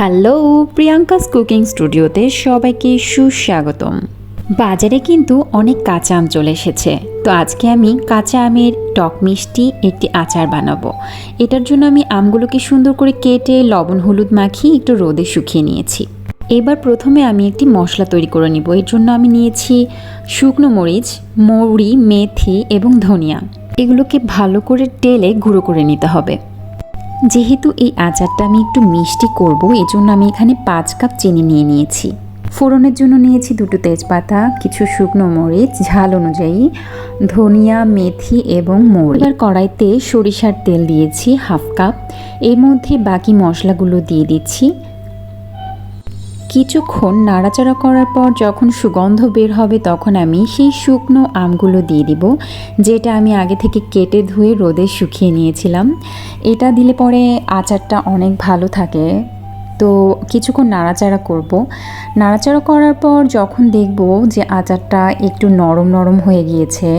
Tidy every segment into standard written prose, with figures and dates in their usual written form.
Hello, Priyanka's cooking স্টুডিওতে সবাইকে সুস্বাগতম। বাজারে কিন্তু অনেক কাঁচা আম চলে এসেছে, তো আজকে আমি কাঁচা আমের টক মিষ্টি একটি আচার বানাবো। এটার জন্য আমি আমগুলোকে সুন্দর করে কেটে লবণ হলুদ মাখিয়ে একটু রোদে শুকিয়ে নিয়েছি। এবার প্রথমে আমি একটি মশলা তৈরি করে নিব। এর জন্য আমি নিয়েছি শুকনো মরিচ, মৌরি, মেথি এবং ধনিয়া। এগুলোকে ভালো করে টেলে গুঁড়ো করে নিতে হবে। যেহেতু এই আচারটা আমি একটু মিষ্টি করব, এজন্য আমি এখানে 5 কাপ চিনি নিয়ে নিয়েছি। ফোড়নের জন্য নিয়েছি 2টো তেজপাতা, কিছু শুকনো মরিচ, ঝাল অনুযায়ী ধনিয়া, মেথি এবং মৌরি। এবার কড়াইতে সরিষার তেল দিয়েছি 1/2 কাপ। এর মধ্যে বাকি মশলাগুলো দিয়ে দিচ্ছি। কিছুক্ষণ নাড়াচাড়া করার পর যখন সুগন্ধ বের হবে তখন আমি সেই শুকনো আমগুলো দিয়ে দিব, যেটা আমি আগে থেকে কেটে ধুয়ে রোদে শুকিয়ে নিয়েছিলাম। এটা দিলে পরে আচারটা অনেক ভালো থাকে। তো কিছুক্ষণ নাড়াচাড়া করব। নাড়াচাড়া করার পর যখন দেখব যে আচারটা একটু নরম নরম হয়ে গিয়েছে,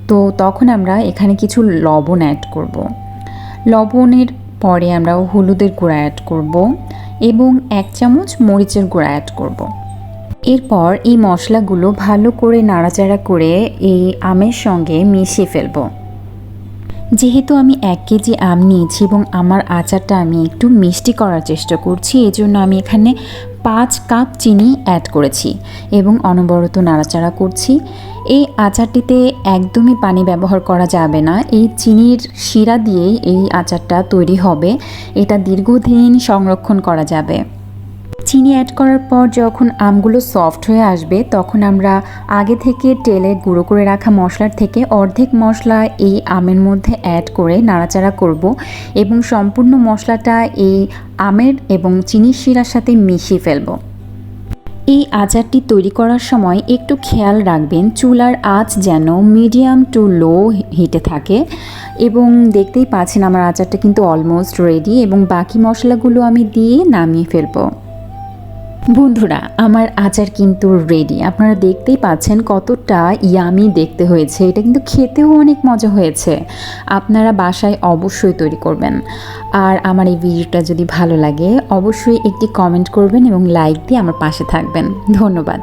তো তখন আমরা এখানে কিছু লবণ অ্যাড করব। লবণের পরে আমরা হলুদের গুঁড়া অ্যাড করব এবং 1 চামচ মরিচের গুঁড়া অ্যাড করব। এরপর এই মশলাগুলো ভালো করে নাড়াচাড়া করে এই আমের সঙ্গে মিশিয়ে ফেলব। যেহেতু আমি 1 কেজি আম নিয়েছি এবং আমার আচারটা আমি একটু মিষ্টি করার চেষ্টা করছি, এজন্য আমি এখানে 5 কাপ চিনি অ্যাড করেছি এবং অনবরত নাড়াচাড়া করছি। এই আচারটিতে একদমই পানি ব্যবহার করা যাবে না। এই চিনির শিরা দিয়েই এই আচারটা তৈরি হবে। এটা দীর্ঘদিন সংরক্ষণ করা যাবে। চিনি অ্যাড করার পর যখন আমগুলো সফট হয়ে আসবে তখন আমরা আগে থেকে তেলে গুঁড়ো করে রাখা মশলার থেকে অর্ধেক মশলা এই আমের মধ্যে অ্যাড করে নাড়াচাড়া করব এবং সম্পূর্ণ মশলাটা এই আমের এবং চিনির শিরার সাথে মিশিয়ে ফেলব। এই আচারটি তৈরি করার সময় একটু খেয়াল রাখবেন চুলার আঁচ যেন মিডিয়াম টু লো হিটে থাকে। এবং দেখতেই পাচ্ছেন আমার আচারটা কিন্তু অলমোস্ট রেডি এবং বাকি মশলাগুলো আমি দিয়ে নামিয়ে ফেলবো। বন্ধুরা, আমার আচার কিন্তু রেডি। আপনারা দেখতেই পাচ্ছেন কতটা ইয়ামি দেখতে হয়েছে। এটা কিন্তু খেতেও অনেক মজা হয়েছে। আপনারা বাসায় অবশ্যই তৈরি করবেন। আর আমার এই ভিডিওটা যদি ভালো লাগে অবশ্যই একটি কমেন্ট করবেন এবং লাইক দিয়ে আমার পাশে থাকবেন। ধন্যবাদ।